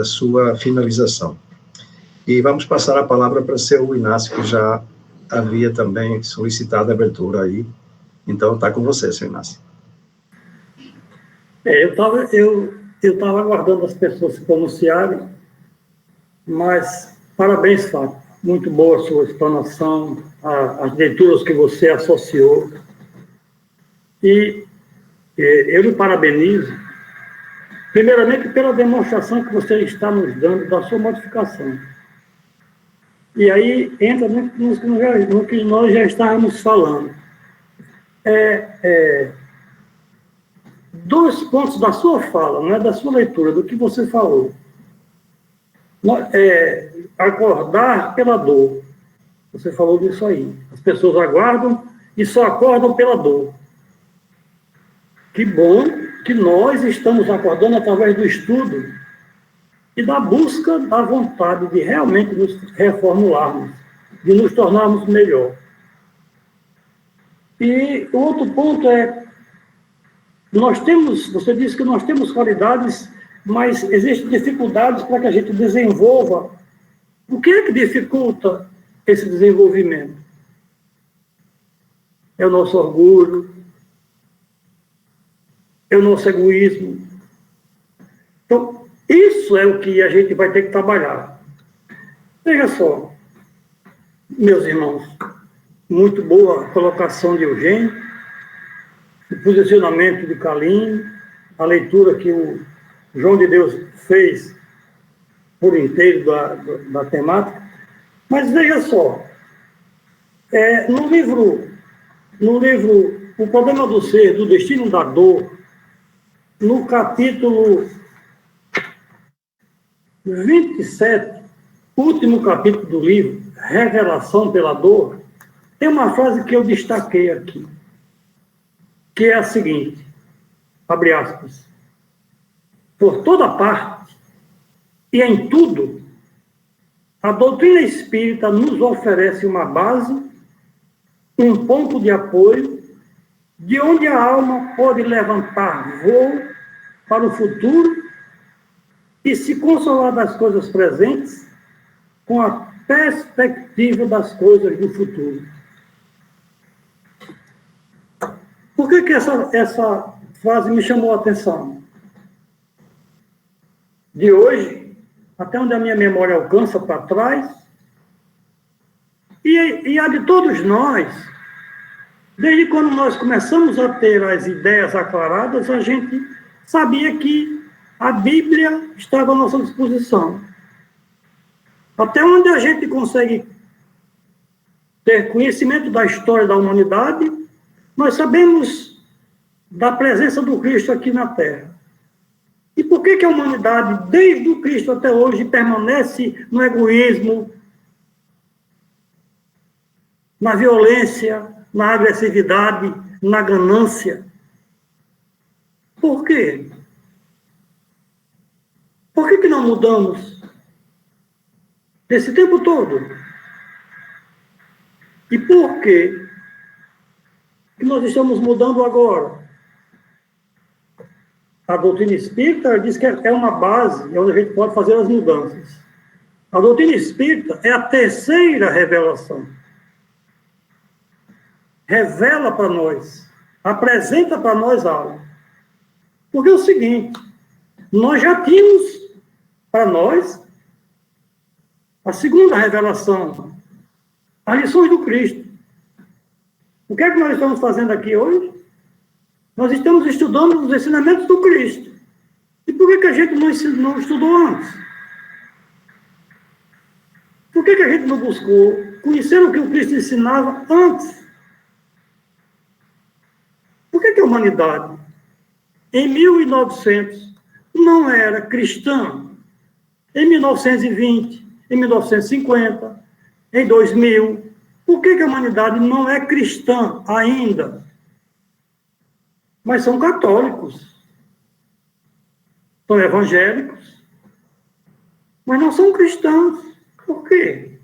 sua finalização. E vamos passar a palavra para o seu Inácio, que já havia também solicitado a abertura aí. Então, está com você, seu Inácio. Eu estava aguardando as pessoas se pronunciarem, mas parabéns, Fábio. Muito boa a sua explanação, as leituras que você associou. E eu lhe parabenizo, primeiramente, pela demonstração que você está nos dando da sua modificação. E aí entra no que nós já estávamos falando. Dois pontos da sua fala, não é da sua leitura, do que você falou. Acordar pela dor. Você falou disso aí. As pessoas aguardam e só acordam pela dor. Que bom que nós estamos acordando através do estudo e da busca da vontade de realmente nos reformularmos, de nos tornarmos melhor. E o outro ponto você disse que nós temos qualidades, mas existem dificuldades para que a gente desenvolva. O que é que dificulta esse desenvolvimento? É o nosso orgulho, é o nosso egoísmo. Então, isso é o que a gente vai ter que trabalhar. Veja só, meus irmãos, muito boa a colocação de Eugênio, o posicionamento de Carlinhos, a leitura que o João de Deus fez por inteiro da temática. Mas veja só, no livro O Problema do Ser, do Destino da Dor, no capítulo 27, último capítulo do livro, Revelação pela Dor, tem uma frase que eu destaquei aqui, que é a seguinte, abre aspas: por toda parte, E em tudo, a doutrina espírita nos oferece uma base, um ponto de apoio, de onde a alma pode levantar voo para o futuro e se consolar das coisas presentes com a perspectiva das coisas do futuro. Por que essa frase me chamou a atenção? De hoje, até onde a minha memória alcança para trás, e a de todos nós, desde quando nós começamos a ter as ideias aclaradas, a gente sabia que a Bíblia estava à nossa disposição. Até onde a gente consegue ter conhecimento da história da humanidade, nós sabemos da presença do Cristo aqui na Terra. E por que a humanidade, desde o Cristo até hoje, permanece no egoísmo, na violência, na agressividade, na ganância? Por quê? Por que não mudamos esse tempo todo? E por que nós estamos mudando agora? A doutrina espírita diz que é uma base onde a gente pode fazer as mudanças. A doutrina espírita é a terceira revelação. Revela para nós, apresenta para nós algo. Porque é o seguinte, nós já tínhamos para nós a segunda revelação, as lições do Cristo. O que é que nós estamos fazendo aqui hoje? Nós estamos estudando os ensinamentos do Cristo. E por que a gente não estudou antes? Por que a gente não buscou conhecer o que o Cristo ensinava antes? Por que a humanidade, em 1900, não era cristã? Em 1920, em 1950, em 2000, por que a humanidade não é cristã ainda? Mas são católicos, são evangélicos, mas não são cristãos. Por quê?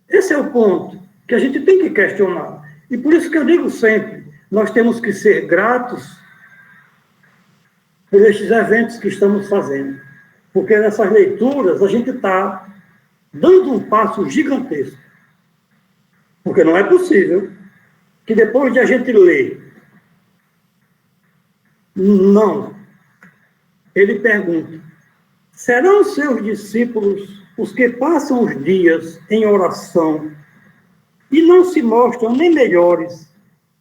Esse é o ponto que a gente tem que questionar. E por isso que eu digo sempre, nós temos que ser gratos por estes eventos que estamos fazendo. Porque nessas leituras a gente está dando um passo gigantesco. Porque não é possível que depois de a gente ler, não, ele pergunta, serão seus discípulos os que passam os dias em oração e não se mostram nem melhores,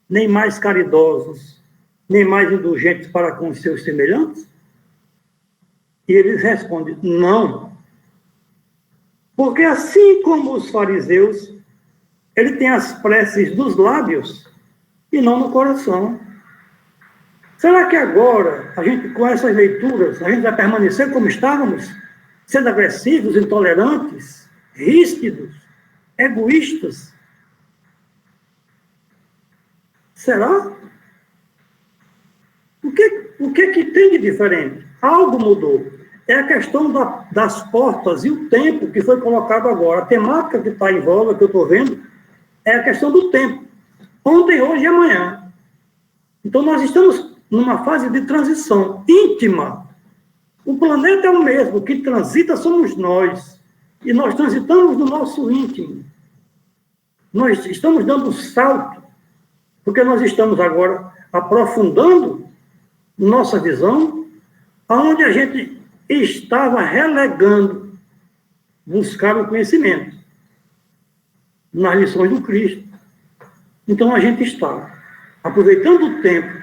nem mais caridosos, nem mais indulgentes para com os seus semelhantes? E eles respondem, não. Porque assim como os fariseus, ele tem as preces dos lábios e não no coração. Será que agora, a gente, com essas leituras, a gente vai permanecer como estávamos? Sendo agressivos, intolerantes, ríspidos, egoístas? Será? O que tem de diferente? Algo mudou. É a questão das portas e o tempo que foi colocado agora. A temática que está em voga, que eu estou vendo, é a questão do tempo. Ontem, hoje e amanhã. Então, nós estamos numa fase de transição íntima. O planeta é o mesmo, o que transita somos nós. E nós transitamos no nosso íntimo. Nós estamos dando um salto, porque nós estamos agora aprofundando nossa visão, aonde a gente estava relegando buscar o conhecimento nas lições do Cristo. Então, a gente está aproveitando o tempo,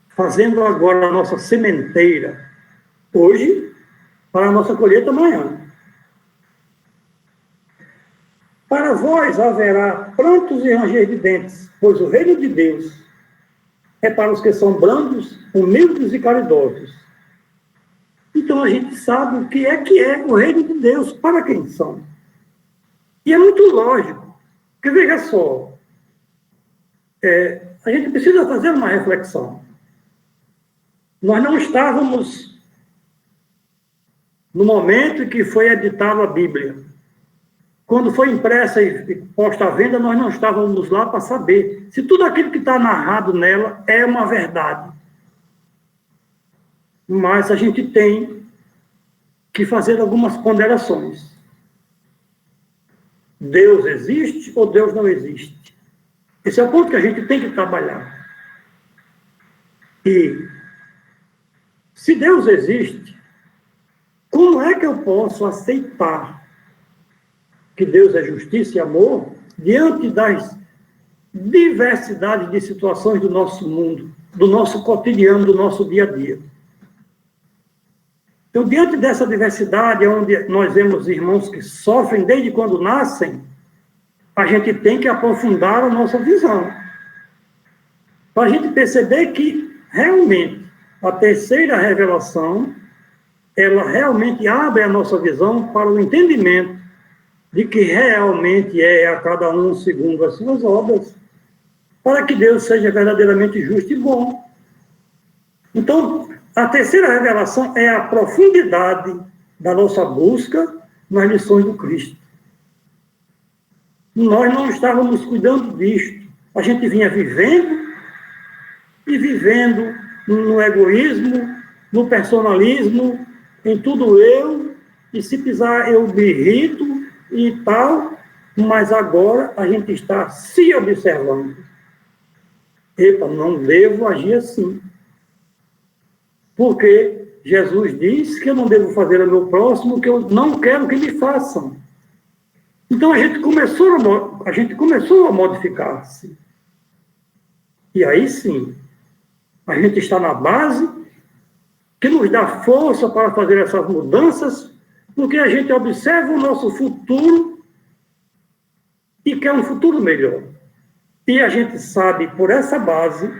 fazendo agora a nossa sementeira, hoje, para a nossa colheita amanhã. Para vós haverá prantos e ranger de dentes, pois o reino de Deus é para os que são brandos, humildes e caridosos. Então, a gente sabe o que é o reino de Deus, para quem são. E é muito lógico, porque veja só, a gente precisa fazer uma reflexão. Nós não estávamos no momento em que foi editada a Bíblia. Quando foi impressa e posta à venda, nós não estávamos lá para saber se tudo aquilo que está narrado nela é uma verdade. Mas a gente tem que fazer algumas ponderações. Deus existe ou Deus não existe? Esse é o ponto que a gente tem que trabalhar. E, se Deus existe, como é que eu posso aceitar que Deus é justiça e amor diante das diversidades de situações do nosso mundo, do nosso cotidiano, do nosso dia a dia? Então, diante dessa diversidade, onde nós vemos irmãos que sofrem desde quando nascem, a gente tem que aprofundar a nossa visão. Para a gente perceber que, realmente, a terceira revelação, ela realmente abre a nossa visão para o entendimento de que realmente é a cada um segundo as suas obras, para que Deus seja verdadeiramente justo e bom. Então, a terceira revelação é a profundidade da nossa busca nas lições do Cristo. Nós não estávamos cuidando disto. A gente vinha vivendo e vivendo no egoísmo, no personalismo, em tudo eu, e se pisar eu me irrito e tal, mas agora a gente está se observando. Epa, não devo agir assim. Porque Jesus diz que eu não devo fazer ao meu próximo o que eu não quero que me façam. Então a gente começou a modificar-se. E aí sim, a gente está na base que nos dá força para fazer essas mudanças, porque a gente observa o nosso futuro e quer um futuro melhor. E a gente sabe, por essa base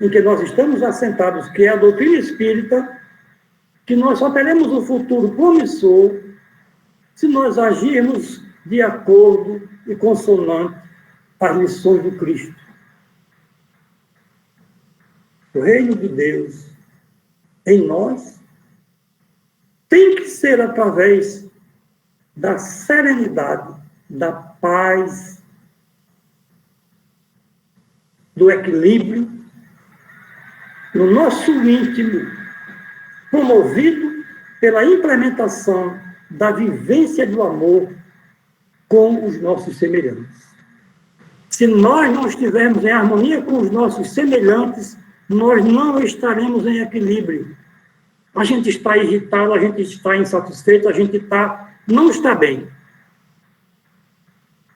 em que nós estamos assentados, que é a doutrina espírita, que nós só teremos um futuro promissor se nós agirmos de acordo e consonante às lições do Cristo. O reino de Deus em nós tem que ser através da serenidade, da paz, do equilíbrio, no nosso íntimo, promovido pela implementação da vivência do amor com os nossos semelhantes. Se nós não estivermos em harmonia com os nossos semelhantes, nós não estaremos em equilíbrio. A gente está irritado, a gente está insatisfeito, a gente não está bem.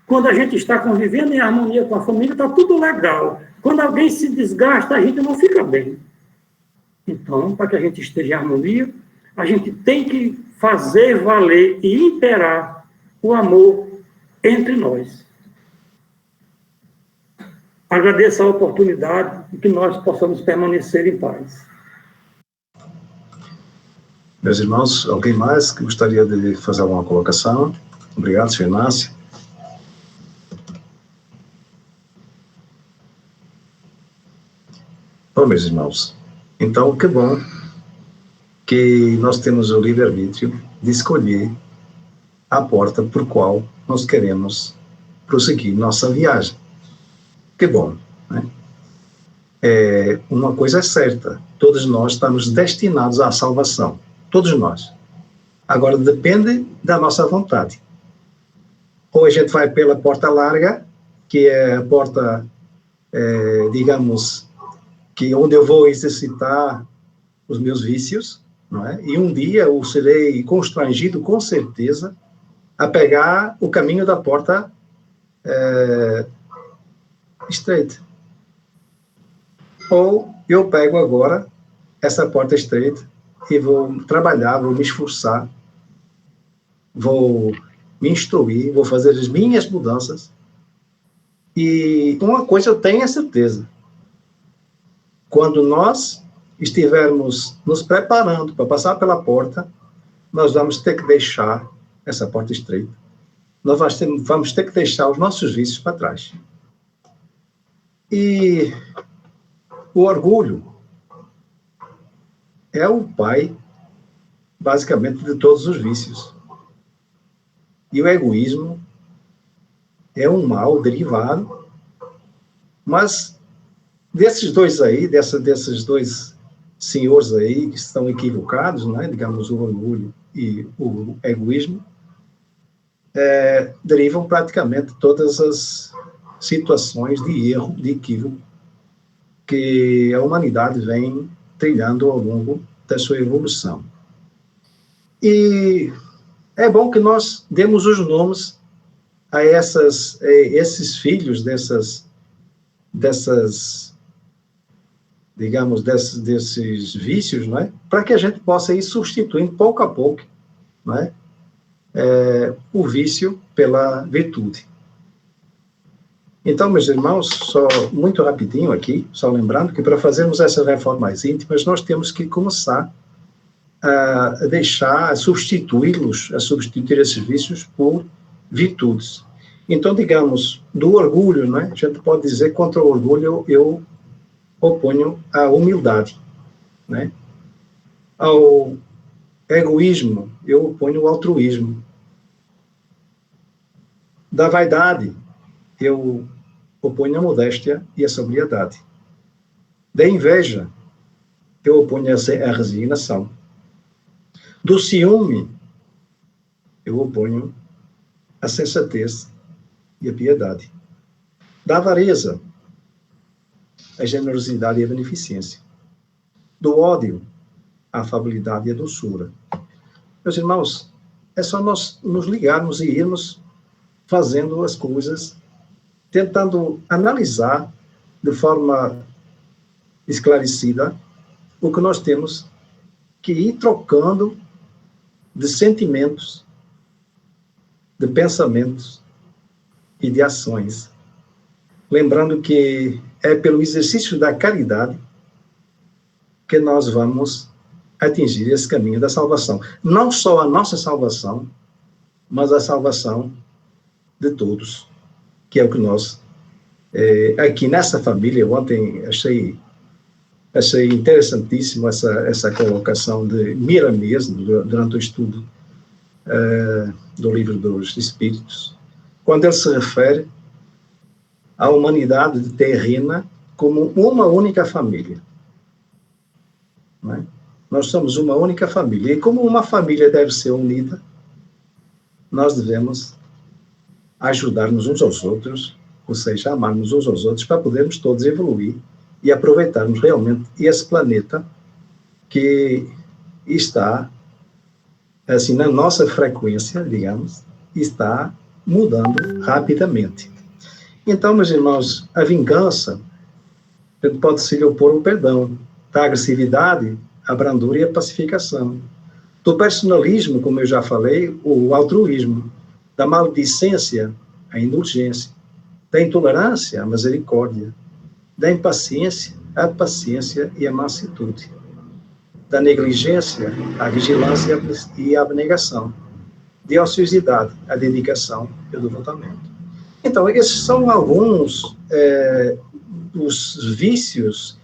Quando a gente está convivendo em harmonia com a família, está tudo legal. Quando alguém se desgasta, a gente não fica bem. Então, para que a gente esteja em harmonia, a gente tem que fazer valer e imperar o amor entre nós. Agradeço a oportunidade e que nós possamos permanecer em paz. Meus irmãos, alguém mais que gostaria de fazer alguma colocação? Obrigado, Sr. Inácio. Bom, meus irmãos, então, que bom que nós temos o livre-arbítrio de escolher a porta por qual nós queremos prosseguir nossa viagem. Que bom, né? Uma coisa é certa, todos nós estamos destinados à salvação, todos nós. Agora, depende da nossa vontade. Ou a gente vai pela porta larga, que é a porta, digamos, que onde eu vou exercitar os meus vícios, não é? E um dia eu serei constrangido, com certeza, a pegar o caminho da porta estreita. Ou eu pego agora essa porta estreita e vou trabalhar, vou me esforçar, vou me instruir, vou fazer as minhas mudanças. E uma coisa eu tenho a certeza: quando nós estivermos nos preparando para passar pela porta, nós vamos ter que deixar essa porta estreita. Nós vamos ter que deixar os nossos vícios para trás. E o orgulho é o pai basicamente, de todos os vícios. E o egoísmo é um mal derivado, mas desses dois aí, desses dois senhores aí que estão equivocados, né, digamos, o orgulho e o egoísmo, derivam praticamente todas as situações de erro, de equívoco, que a humanidade vem trilhando ao longo da sua evolução. E é bom que nós demos os nomes a esses filhos desses vícios, não é? Para que a gente possa ir substituindo pouco a pouco, não é? O vício pela virtude. Então, meus irmãos, só muito rapidinho aqui, só lembrando que para fazermos essas reformas íntimas, nós temos que começar a substituir esses vícios por virtudes. Então, digamos, do orgulho, não é? A gente pode dizer que contra o orgulho eu oponho a humildade, né? Ao egoísmo, eu oponho o altruísmo. Da vaidade, eu oponho a modéstia e a sobriedade. Da inveja, eu oponho a resignação. Do ciúme, eu oponho a sensatez e a piedade. Da avareza, a generosidade e a beneficência. Do ódio, a afabilidade e a doçura. Meus irmãos, é só nós nos ligarmos e irmos fazendo as coisas, tentando analisar de forma esclarecida o que nós temos que ir trocando de sentimentos, de pensamentos e de ações. Lembrando que é pelo exercício da caridade que nós vamos atingir esse caminho da salvação. Não só a nossa salvação, mas a salvação de todos, que é o que nós, aqui nessa família, ontem achei interessantíssimo essa colocação de Miramês, durante o estudo do Livro dos Espíritos, quando ele se refere à humanidade terrena como uma única família. Não é? Nós somos uma única família, e como uma família deve ser unida, nós devemos ajudar-nos uns aos outros, ou seja, amarmos uns aos outros, para podermos todos evoluir e aproveitarmos realmente esse planeta que está, assim, na nossa frequência, digamos, está mudando rapidamente. Então, meus irmãos, a vingança pode se lhe opor ao perdão, da agressividade, a brandura e a pacificação, do personalismo, como eu já falei, o altruísmo, da maledicência, a indulgência, da intolerância, a misericórdia, da impaciência, a paciência e a mansuetude, da negligência, a vigilância e a abnegação, de ociosidade, a dedicação e o devotamento. Então, esses são alguns dos vícios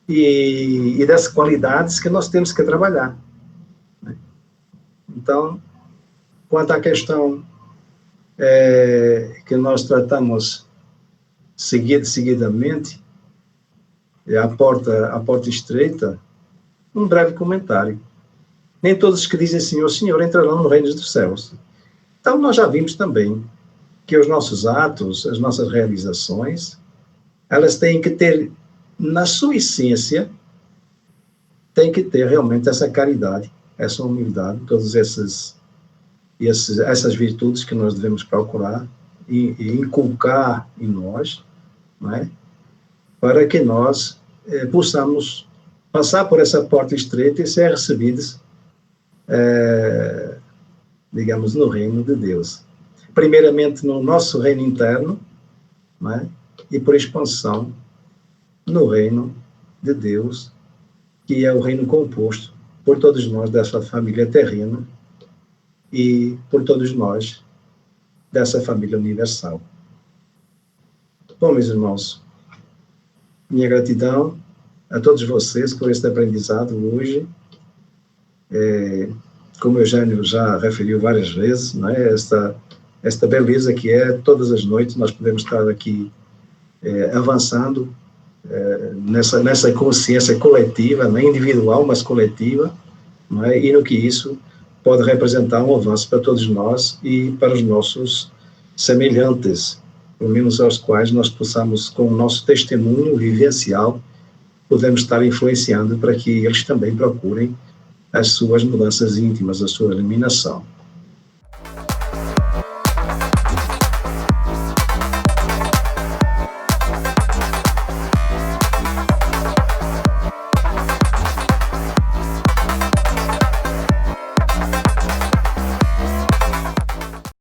e das qualidades que nós temos que trabalhar. Né? Então, quanto à questão que nós tratamos seguidamente, a porta estreita, um breve comentário. Nem todos os que dizem Senhor, Senhor entrarão no reino dos céus. Então, nós já vimos também que os nossos atos, as nossas realizações, elas têm que ter, na sua essência, tem que ter realmente essa caridade, essa humildade, todas essas virtudes que nós devemos procurar e inculcar em nós, não é? Para que nós possamos passar por essa porta estreita e ser recebidos, digamos, no reino de Deus. Primeiramente no nosso reino interno, não é? E por expansão no reino de Deus, que é o reino composto por todos nós dessa família terrena e por todos nós dessa família universal. Bom, meus irmãos, minha gratidão a todos vocês por este aprendizado hoje. como o Eugênio já referiu várias vezes, não é? Esta beleza que é, todas as noites nós podemos estar aqui avançando nessa consciência coletiva, não é individual, mas coletiva, não é? E no que isso pode representar um avanço para todos nós e para os nossos semelhantes, pelo menos aos quais nós possamos, com o nosso testemunho vivencial, podemos estar influenciando para que eles também procurem as suas mudanças íntimas, a sua iluminação.